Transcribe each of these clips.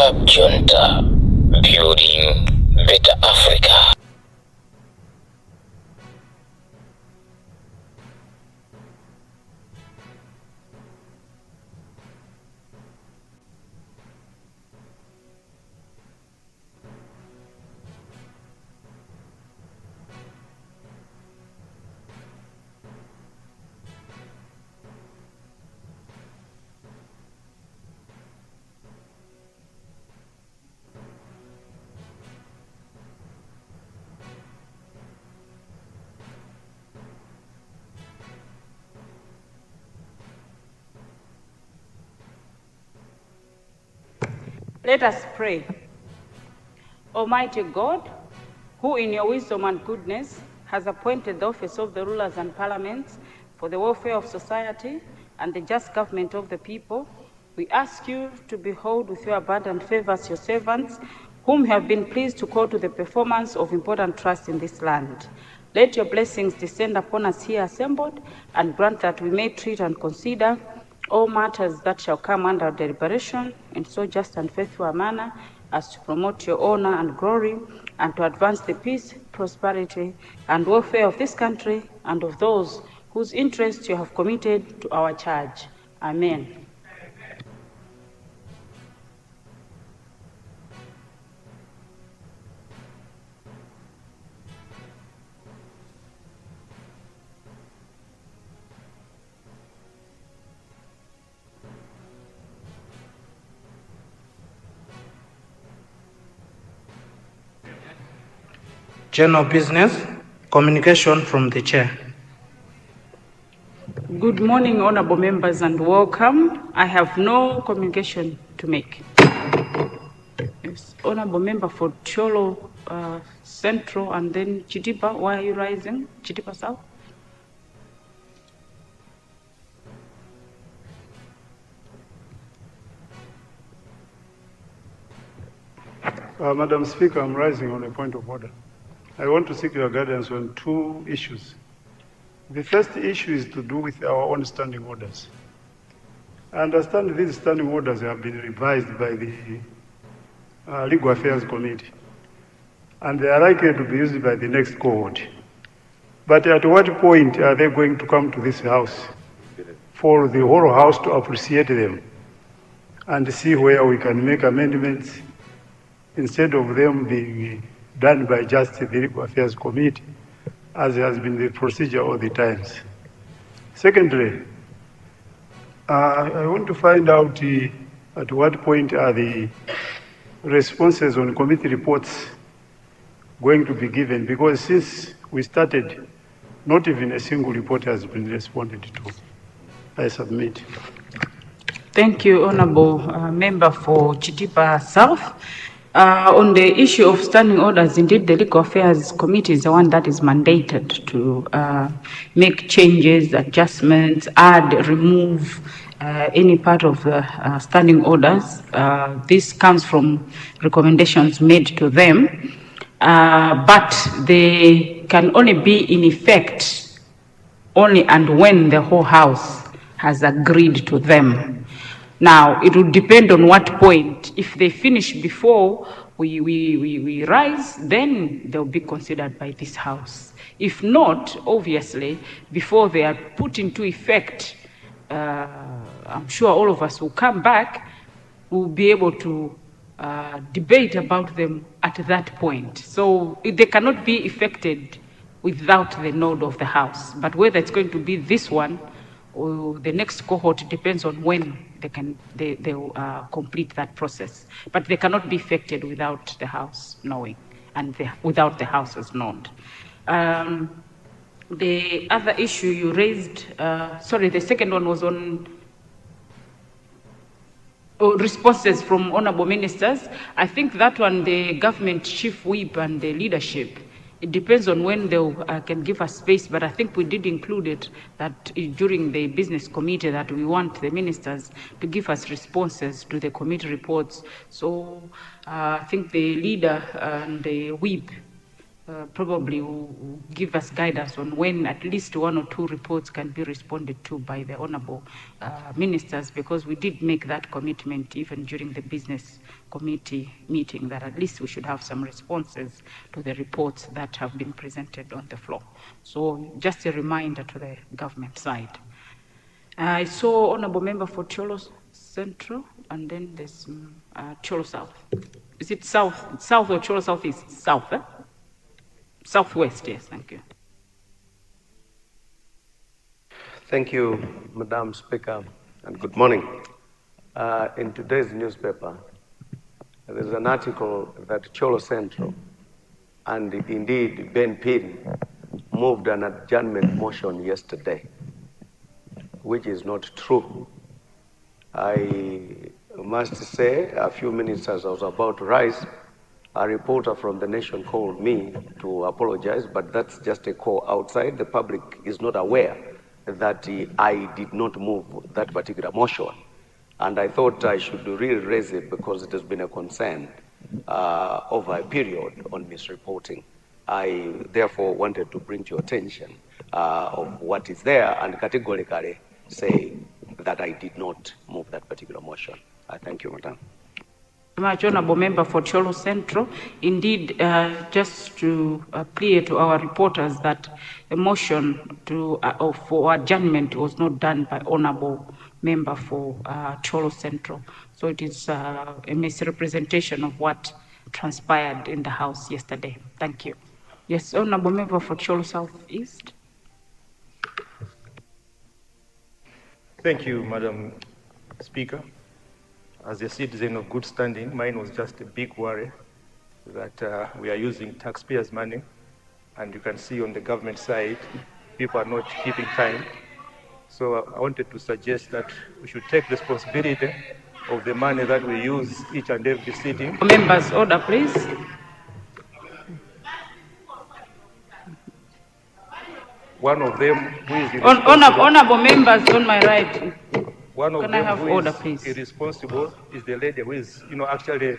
up junta, building better Africa. Let us pray. Almighty God, who in your wisdom and goodness has appointed the office of the rulers and parliaments for the welfare of society and the just government of the people, we ask you to behold with your abundant favors your servants, whom you have been pleased to call to the performance of important trusts in this land. Let your blessings descend upon us here assembled, and grant that we may treat and consider all matters that shall come under deliberation in so just and faithful a manner as to promote your honor and glory, and to advance the peace, prosperity, and welfare of this country and of those whose interests you have committed to our charge. Amen. General business, communication from the chair. Good morning, honorable members, and welcome. I have no communication to make. Yes, honorable member for Cholo Central and then Chitipa. Why are you rising? Chitipa South? Madam Speaker, I'm rising on a point of order. I want to seek your guidance on two issues. The first issue is to do with our own standing orders. I understand these standing orders have been revised by the Legal Affairs Committee, and they are likely to be used by the next cohort. But at what point are they going to come to this House for the whole House to appreciate them and see where we can make amendments instead of them being done by just the Legal Affairs Committee, as has been the procedure all the times? Secondly, I want to find out at what point are the responses on committee reports going to be given, because since we started, not even a single report has been responded to. I submit. Thank you, honorable member for Chitipa South. On the issue of standing orders, indeed, the Legal Affairs Committee is the one that is mandated to make changes, adjustments, add, remove any part of the standing orders. This comes from recommendations made to them, but they can only be in effect only and when the whole House has agreed to them. Now, it will depend on what point. If they finish before we rise, then they'll be considered by this House. If not, obviously, before they are put into effect, I'm sure all of us will come back, we'll be able to debate about them at that point. So they cannot be effected without the nod of the House. But whether it's going to be this one or the next cohort depends on when they'll complete that process. But they cannot be effected without the House knowing and without the House's nod. The other issue you raised, the second one was on responses from honorable ministers. I think that one, the government chief whip and the leadership, it depends on when they can give us space, but I think we did include it that during the business committee that we want the ministers to give us responses to the committee reports. So I think the leader and the whip probably will give us guidance on when at least 1 or 2 reports can be responded to by the honorable ministers, because we did make that commitment even during the business committee meeting that at least we should have some responses to the reports that have been presented on the floor. So just a reminder to the government side. I saw honorable member for Cholo Central, and then there's Cholo South. Is it South or Cholo Southeast? South, eh? Southwest, yes, thank you. Thank you, Madam Speaker, and good morning. In today's newspaper, there's an article that Cholo Central and indeed Ben Pin moved an adjournment motion yesterday, which is not true. I must say, a few minutes as I was about to rise, a reporter from The Nation called me to apologize, but that's just a call outside. The public is not aware that I did not move that particular motion. And I thought I should really raise it because it has been a concern over a period on misreporting. I therefore wanted to bring to your attention of what is there and categorically say that I did not move that particular motion. I thank you, Madam. Much honorable member for Cholo Central. Indeed, just to clear to our reporters that a motion to for adjournment was not done by honorable member for Cholo Central. So it is a misrepresentation of what transpired in the House yesterday. Thank you. Yes, honorable member for Cholo Southeast. Thank you, Madam Speaker. As a citizen of good standing, mine was just a big worry that we are using taxpayers' money, and you can see on the government side, people are not keeping time. So I wanted to suggest that we should take responsibility of the money that we use each and every sitting. Members, order, please. One of them who is honorable members on my right. One of Can them I have who order, is please? irresponsible is the lady who is, actually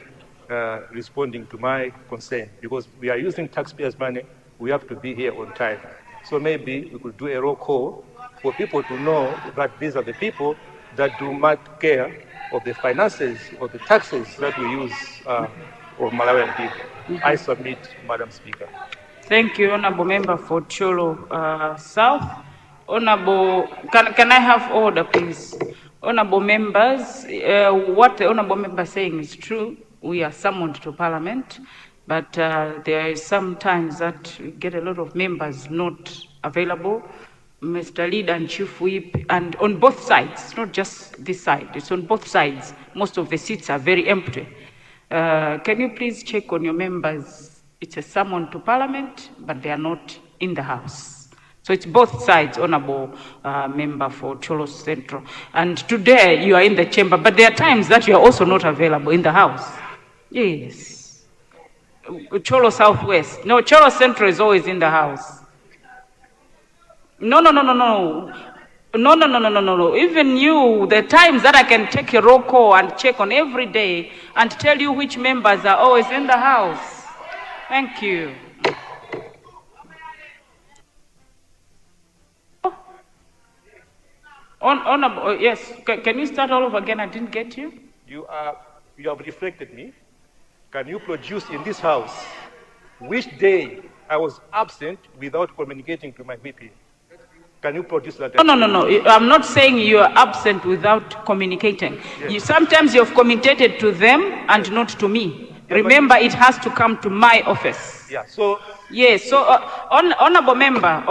responding to my concern, because we are using taxpayers' money. We have to be here on time. So maybe we could do a roll call for people to know that these are the people that do much care of the finances of the taxes that we use of Malawian people. I submit, Madam Speaker. Thank you, honorable member for Cholo South. Honorable, can I have order, please? Honorable members, what the honorable member is saying is true. We are summoned to Parliament, but there is sometimes that we get a lot of members not available. Mr. Leader and Chief Whip, and on both sides, it's not just this side, it's on both sides. Most of the seats are very empty. Can you please check on your members? It's a summon to Parliament, but they are not in the House. So it's both sides, honorable member for Cholo Central. And today you are in the chamber, but there are times that you are also not available in the House. Yes. Cholo Southwest. No, Cholo Central is always in the House. No. Even you, the times that I can take a roll call and check on every day and tell you which members are always in the House. Thank you. Honorable, yes, can you start all over again? I didn't get you. You have reflected me. Can you produce in this House which day I was absent without communicating to my VP? Can you produce that? No. I'm not saying you are absent without communicating. Yes. Sometimes you have communicated to them and not to me. Yeah, remember, it has to come to my office. Yeah. So. Yes. So, honorable member.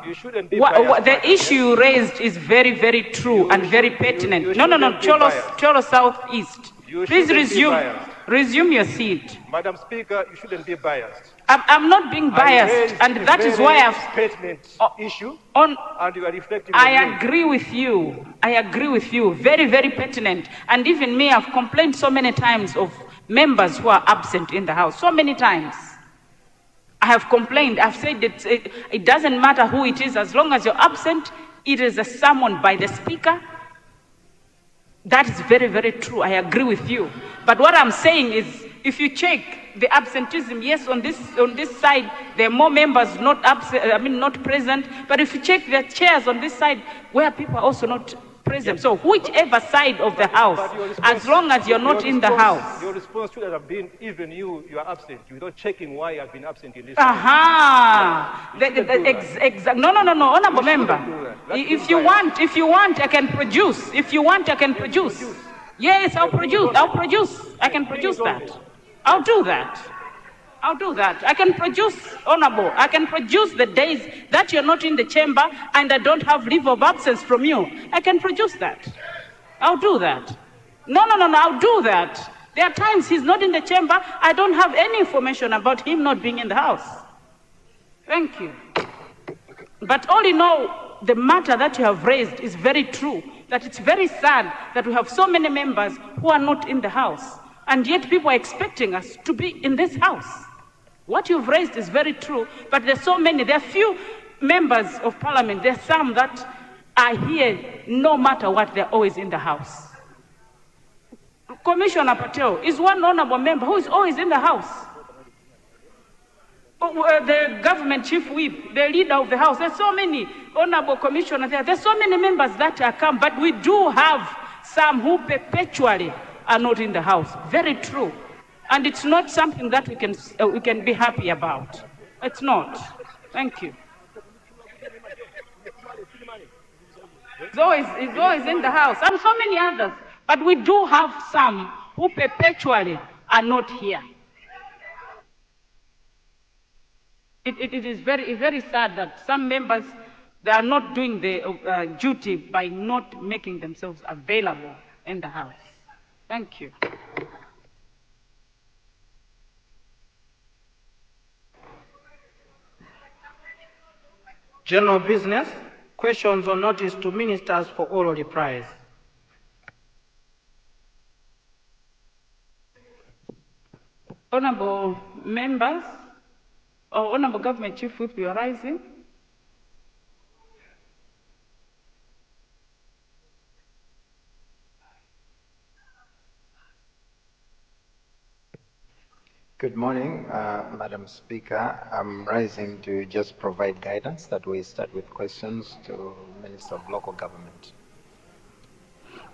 You shouldn't be biased. The issue raised is very, very true and very pertinent. No. Cholo Southeast. Please resume your seat. Madam Speaker, you shouldn't be biased. I'm not being biased, and that is why I've pertinent issue. And you are reflecting. I agree with you. Very, very pertinent. And even me, I've complained so many times of members who are absent in the House. So many times. I have complained. I've said that it doesn't matter who it is, as long as you're absent, it is a summon by the Speaker. That is very, very true. I agree with you. But what I'm saying is, if you check the absenteeism, yes, on this side, there are more members not not present. But if you check the chairs on this side, where people are also not present. Yes. So whichever side of the house, as long as you're not in the house. Your response should have been, even you are absent. You're not checking why you have been absent in this. Aha. No, honorable member. If you want, I can produce. If you want, I can produce. Yes, I'll produce. I can produce that. I'll do that. I can produce, honorable. I can produce the days that you're not in the chamber and I don't have leave of absence from you. I can produce that. I'll do that. No, I'll do that. There are times he's not in the chamber. I don't have any information about him not being in the house. Thank you. But all in all, the matter that you have raised is very true. That it's very sad that we have so many members who are not in the house. And yet people are expecting us to be in this house. What you've raised is very true, but there's so many, there are few members of parliament, there are some that are here no matter what, they're always in the house. Commissioner Patel is one honorable member who is always in the house. The government chief whip, the leader of the house, there's so many honorable commissioners there. There's so many members that are come, but we do have some who perpetually are not in the house. Very true. And it's not something that we can be happy about. It's not. Thank you. It's always in the house, and so many others. But we do have some who perpetually are not here. It is very, very sad that some members, they are not doing the duty by not making themselves available in the house. Thank you. General business, questions or notice to ministers for oral replies. Honorable members, or Honorable Government Chief Whip, you are rising. Good morning, Madam Speaker. I'm rising to just provide guidance that we start with questions to Minister of Local Government.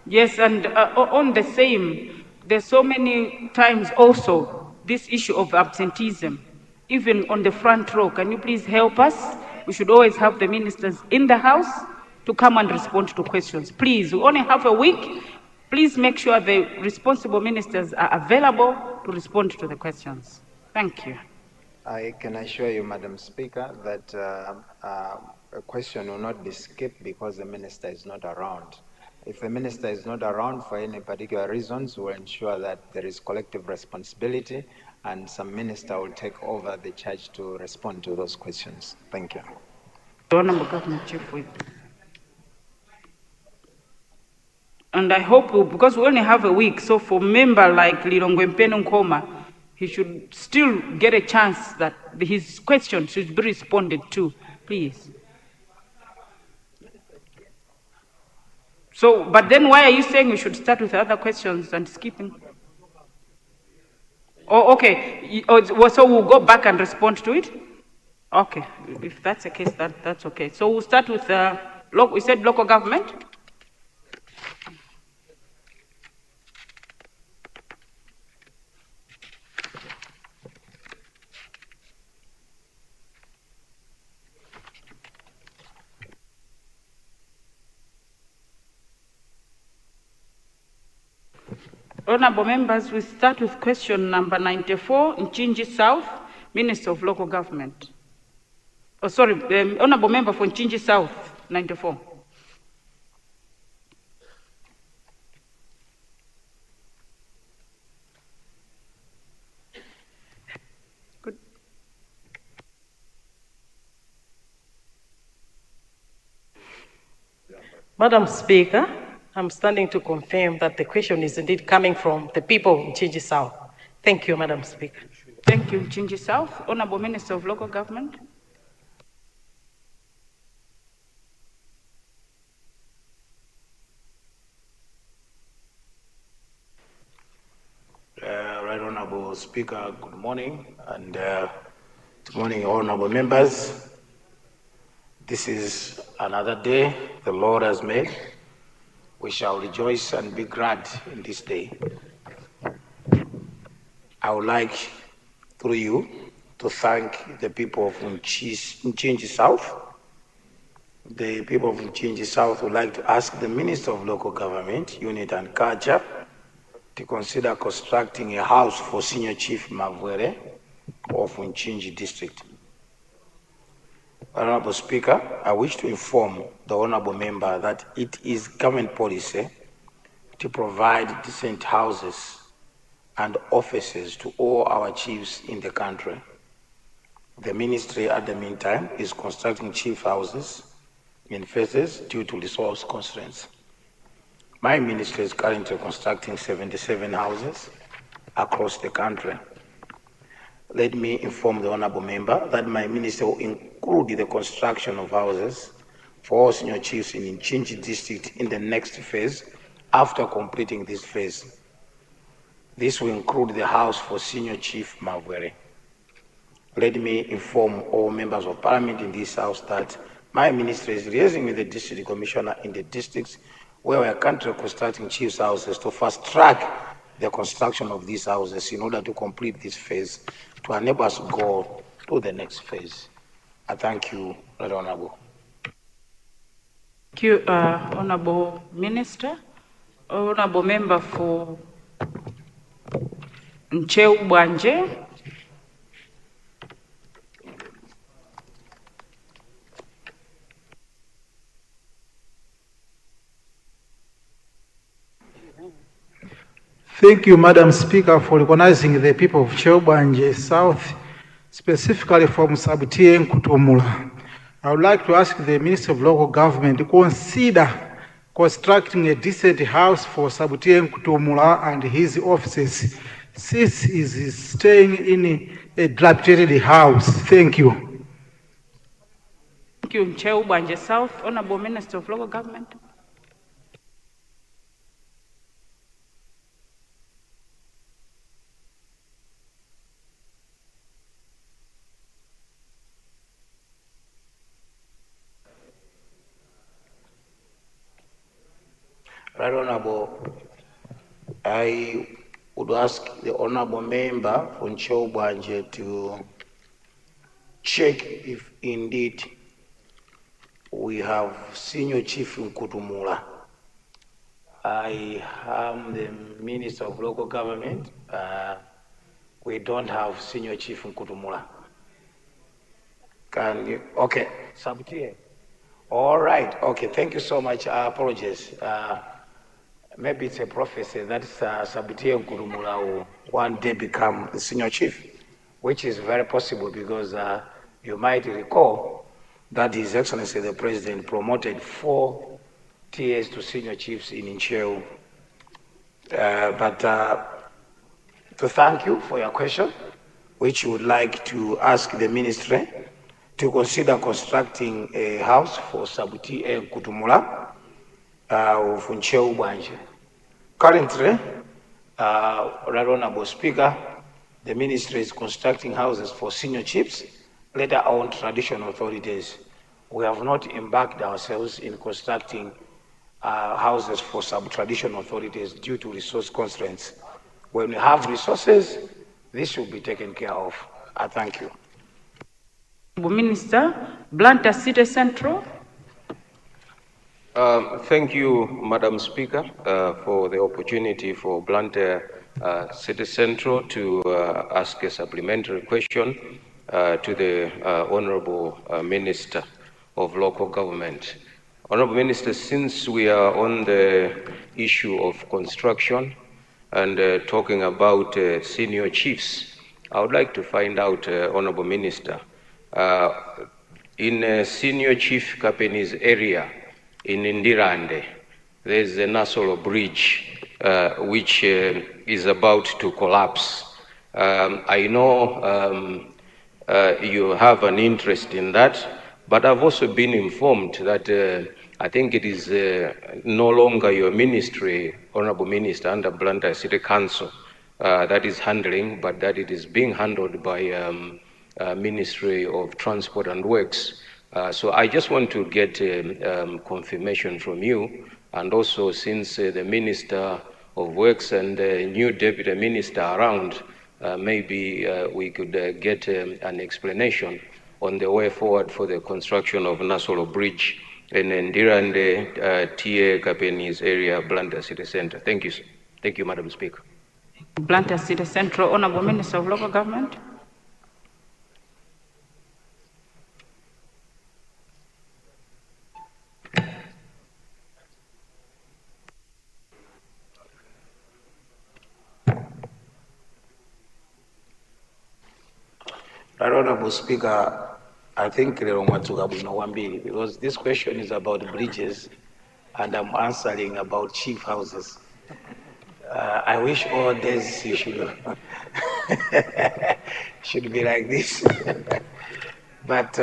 Yes, and on the same, there's so many times also this issue of absenteeism, even on the front row. Can you please help us? We should always have the ministers in the house to come and respond to questions. Please, we only have a week. Please make sure the responsible ministers are available to respond to the questions. Thank you. I can assure you, Madam Speaker, that a question will not be skipped because the minister is not around. If the minister is not around for any particular reasons, we'll ensure that there is collective responsibility and some minister will take over the charge to respond to those questions. Thank you. Honorable Government Chief Whip. And I hope, because we only have a week, so for a member like Lero Nkoma, he should still get a chance that his question should be responded to, please. So, but then why are you saying we should start with other questions and skipping? Oh, okay. So we'll go back and respond to it? Okay. If that's the case, that's okay. So we'll start with, we said local government? Honorable members, we start with question number 94, Nchinji South, Minister of Local Government. Oh, sorry, Honorable Member for Nchinji South, 94. Good. Madam Speaker, I'm standing to confirm that the question is indeed coming from the people in Nchinji South. Thank you, Madam Speaker. Thank you, Nchinji South. Honorable Minister of Local Government. Right, Honorable Honorable Speaker, good morning, and good morning, honorable members. This is another day the Lord has made. We shall rejoice and be glad in this day. I would like, through you, to thank the people of Mchinji South. The people of Mchinji South would like to ask the Minister of Local Government, Unit and Culture to consider constructing a house for Senior Chief Mavwere of Mchinji District. Honorable Speaker, I wish to inform the honorable member that it is government policy to provide decent houses and offices to all our chiefs in the country. The ministry at the meantime is constructing chief houses in phases due to resource constraints. My ministry is currently constructing 77 houses across the country. Let me inform the honorable member that my ministry will include the construction of houses for all senior chiefs in Mchinji District in the next phase after completing this phase. This will include the house for Senior Chief Mavwere. Let me inform all members of parliament in this house that my ministry is liaising with the district commissioner in the districts where we are currently constructing chief's houses to fast track the construction of these houses in order to complete this phase to enable us to go to the next phase. I thank you, Right Honorable. Thank you, Honorable Minister. Honorable Member for Ncheubwanje. Thank you, Madam Speaker, for recognizing the people of Ncheubwanje South, specifically from Sabutiye Nkutumula. I would like to ask the Minister of Local Government to consider constructing a decent house for Sabutiye Nkutumula and his offices, since he is staying in a dilapidated house. Thank you. Thank you, Ncheubwanje South. Honorable Minister of Local Government. Right Honorable, I would ask the honorable member from Ncheubwanje to check if indeed we have Senior Chief Nkutumula. I am the Minister of Local Government. We don't have Senior Chief Nkutumula. Can you? Okay, Sabutiye. All right. Okay. Thank you so much. I apologize. Maybe it's a prophecy that Sabutiye Nkutumula will one day become the senior chief, which is very possible because you might recall that His Excellency the President promoted 4 TAs to senior chiefs in Ncheu. But to thank you for your question, which you would like to ask the ministry to consider constructing a house for Sabutiye Nkutumula of Ncheubwanje. Currently, Right Honorable Speaker, the ministry is constructing houses for senior chiefs, later on traditional authorities. We have not embarked ourselves in constructing houses for sub-traditional authorities due to resource constraints. When we have resources, this will be taken care of. I thank you. Minister, Blantyre City Central. Thank you, Madam Speaker, for the opportunity for Blantyre City Central to ask a supplementary question to the Honorable Minister of Local Government. Honorable Minister, since we are on the issue of construction and talking about senior chiefs, I would like to find out, Honorable Minister, in Senior Chief Kapeni's area, in Ndirande, there's a Nasolo bridge which is about to collapse. I know you have an interest in that, but I've also been informed that I think it is no longer your ministry, Honorable Minister, under Blantyre City Council, that is handling, but that it is being handled by Ministry of Transport and Works. So I just want to get confirmation from you, and also since the Minister of Works and the new Deputy Minister around, maybe we could get an explanation on the way forward for the construction of Nasolo Bridge in Ndirande, TA Kapeni's area, Blantyre City Center. Thank you. Thank you, Madam Speaker. Blantyre City Central, Honorable Minister of Local Government. Right, Honorable Speaker, I think Lero Mwatsuka Bwino Wambiri, because this question is about bridges and I'm answering about chief houses. I wish all days you should be like this. But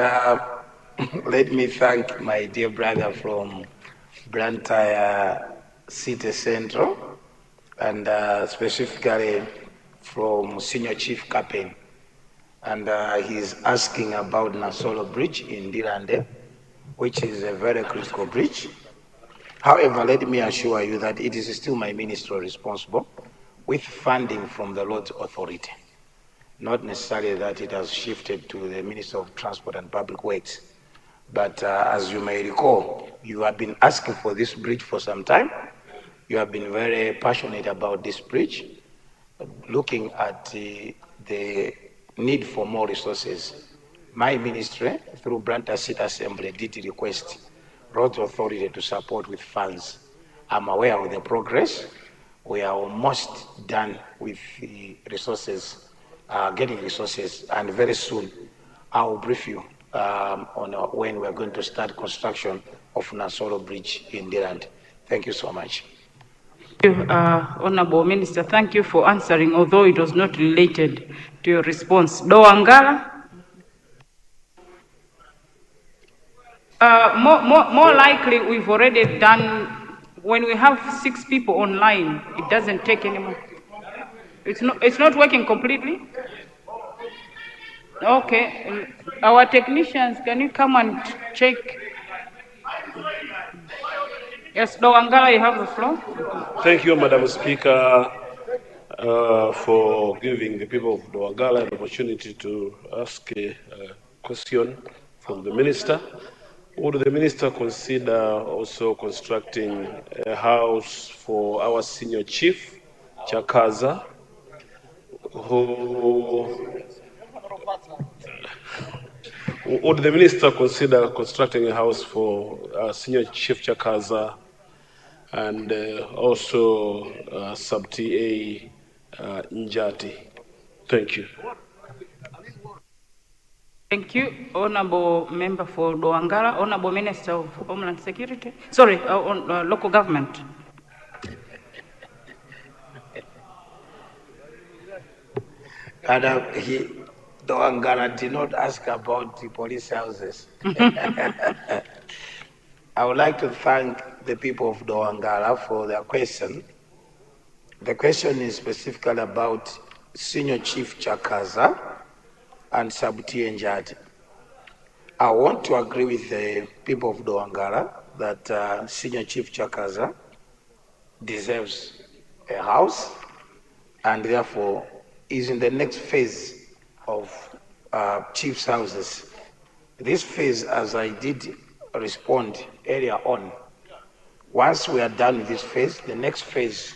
let me thank my dear brother from Blantyre City Central and specifically from Senior Chief Captain. And he's asking about Nasolo Bridge in Ndirande, which is a very critical bridge. However, let me assure you that it is still my ministry responsible with funding from the Lord's Authority. Not necessarily that it has shifted to the Minister of Transport and Public Works. But as you may recall, you have been asking for this bridge for some time. You have been very passionate about this bridge, looking at the need for more resources. My ministry, through Blantyre City Assembly, did request Roads Authority to support with funds. I'm aware of the progress. We are almost done with the resources, getting resources, and very soon I will brief you on when we're going to start construction of Nasolo Bridge in Ndirande. Thank you so much. Thank you, Honorable Minister. Thank you for answering, although it was not related to your response. Doangala? More likely, we've already done, when we have 6 people online, it doesn't take anymore. It's not working completely? Okay. Our technicians, can you come and check? Yes, Doangala, you have the floor. Thank you, Madam Speaker, for giving the people of Doangala an opportunity to ask a question from the Minister. Would the Minister consider also constructing a house for our Senior Chief, Chakaza, would the Minister consider constructing a house for Senior Chief Chakaza and also Sub-TA Njati? Thank you. Thank you, Honorable Member for Doangala. Honorable Minister of Homeland Security. Sorry, local government. And Doangala did not ask about the police houses. I would like to thank the people of Doangala for their question. The question is specifically about Senior Chief Chakaza and Sub-TA Njati. I want to agree with the people of Doangala that Senior Chief Chakaza deserves a house and therefore is in the next phase of chief's houses. This phase, as I did respond earlier on, once we are done with this phase, the next phase,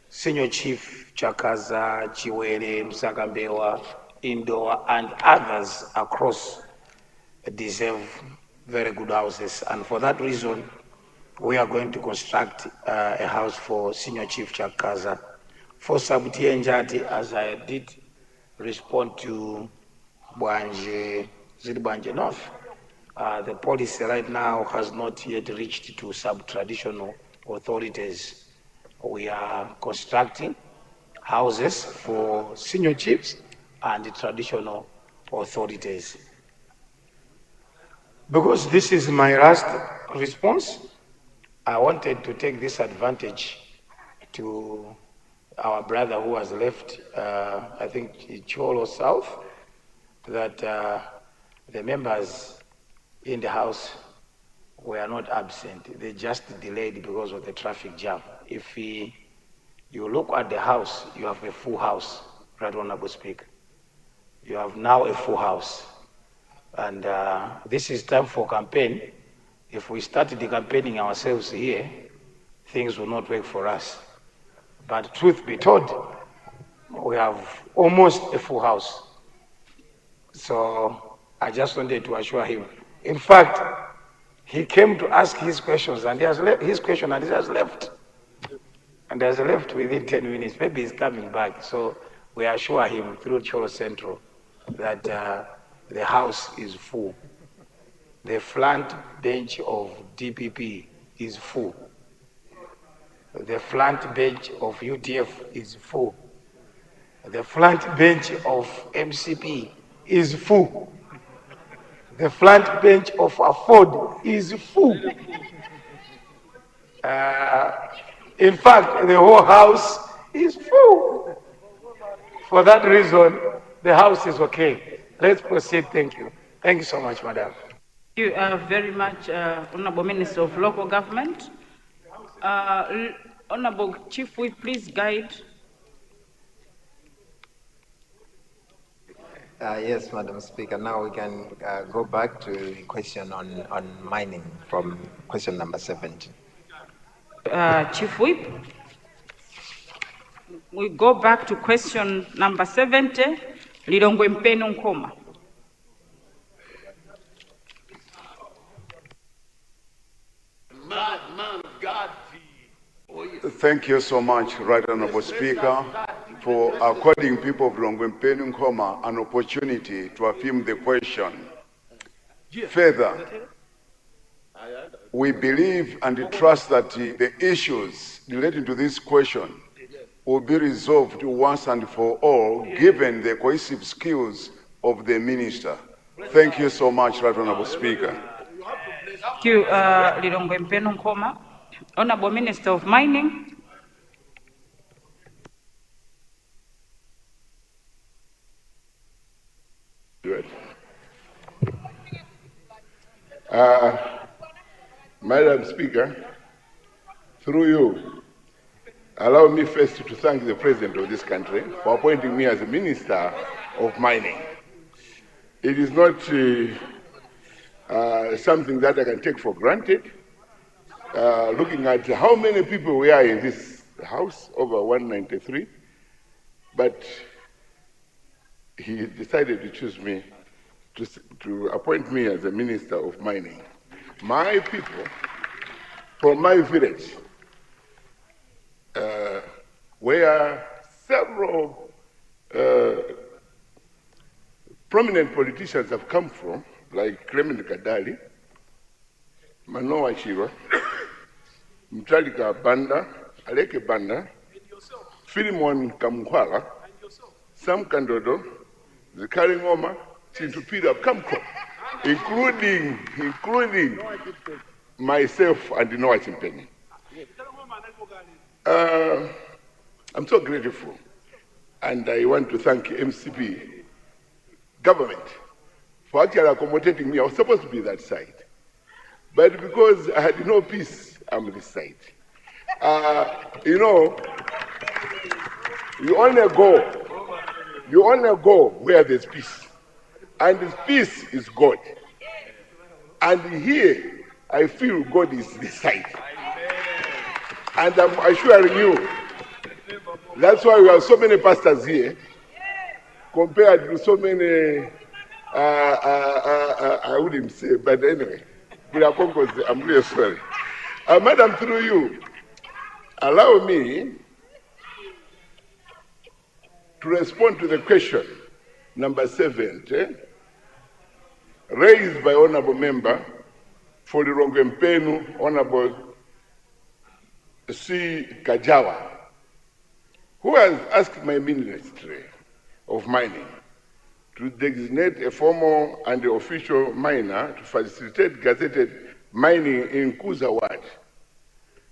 Senior Chief Chakaza, Chiwere, Msakambewa, Indoor, and others across deserve very good houses. And for that reason, we are going to construct a house for Senior Chief Chakaza. For Sub-TA Njati, as I did respond to Bwanje North, the policy right now has not yet reached to sub-traditional authorities. We are constructing houses for senior chiefs and the traditional authorities. Because this is my last response, I wanted to take this advantage to our brother who has left, I think Cholo South, that the members in the House were not absent. They just delayed because of the traffic jam. If you look at the House, you have a full House, Right Honorable Speaker. You have now a full House. And this is time for campaign. If we started campaigning ourselves here, things will not work for us. But truth be told, we have almost a full House. So I just wanted to assure him. In fact, he came to ask his questions and he has left his question and he has left. And has left within 10 minutes. Maybe he's coming back. So we assure him through Cholo Central that the House is full. The front bench of DPP is full. The front bench of UTF is full. The front bench of MCP is full. The front bench of Afford is full. In fact, the whole House is full. For that reason, the House is okay. Let's proceed. Thank you. Thank you so much, Madam. Thank you very much, Honorable Minister of Local Government. Honorable Chief Whip, please guide. Yes, Madam Speaker. Now we can go back to the question on mining from question number 70. Chief Whip, we go back to question number 70, Lirongwe Mpeno Nkoma. Man of God. Thank you so much, Right Honorable Speaker, for according people of Longwempeni Nkoma an opportunity to affirm the question. Further, we believe and trust that the issues relating to this question will be resolved once and for all, given the cohesive skills of the minister. Thank you so much, Right Honorable Speaker. Thank you, Lirongwe Mpeno Nkoma. Honorable Minister of Mining. Good. Madam Speaker, through you, allow me first to thank the President of this country for appointing me as a Minister of Mining. It is not something that I can take for granted. Looking at how many people we are in this House, over 193, but he decided to choose me, to appoint me as a Minister of Mining. My people, from my village, where several prominent politicians have come from, like Clement Kadali, Manoa Shirwa, Mtalika Banda, Aleke Banda, Philemon Kamkwala, Sam Kandodo, Zikari Ngoma, Chintupira have come from, including myself and Noah Chimpeni. I'm so grateful, and I want to thank MCP government for actually accommodating me. I was supposed to be that side, but because I had no peace, I'm this side. You know, you only go where there's peace, and this peace is God. And here, I feel God is this side. And I'm assuring you, that's why we have so many pastors here, compared to so many, I wouldn't say, but anyway, I'm really sorry. Madam, through you, allow me to respond to the question number 70, raised by Honorable Member for the Longwempenu, Honorable C. Kajawa, who has asked my Ministry of Mining to designate a formal and official miner to facilitate gazetted mining in Kuza Ward,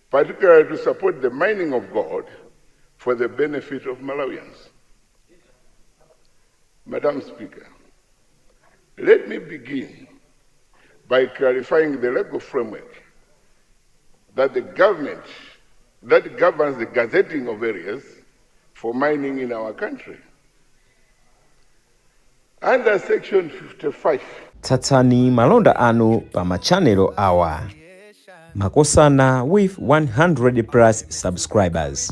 particularly to support the mining of gold for the benefit of Malawians. Madam Speaker, let me begin by clarifying the legal framework that the government that governs the gazetting of areas for mining in our country. Under Section 55. Tsatsani malonda anu pa machanelo awa. Makosana with 100 plus subscribers.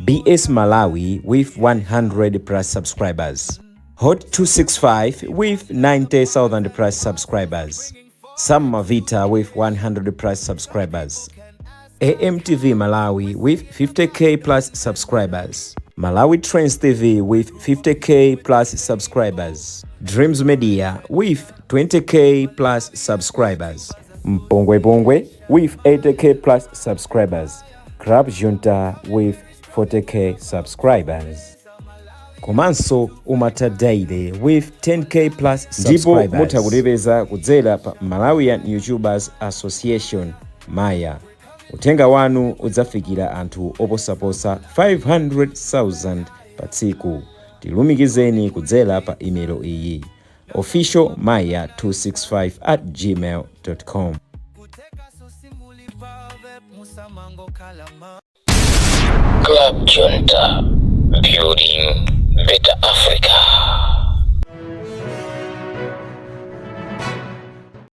BS Malawi with 100 plus subscribers. Hot 265 with 90,000 plus subscribers. Sam Mavita with 100 plus subscribers. AMTV Malawi with 50k plus subscribers. Malawi Trends TV with 50k plus subscribers. Dreams Media with 20k plus subscribers. Mpongwe Bongwe with 80k plus subscribers. Crab Junta with 40k subscribers. Komanso Umata Daily with 10k plus subscribers. Ndipo mutakulipeza kudzera pa Malawian YouTubers Association Maya. Utenga wanu udzafikira anthu oposaposa 500,000 pa tsiku. Tilumikizeni kudzera pa email iyi officialmaya265@gmail.com. Club Junta, building better Africa.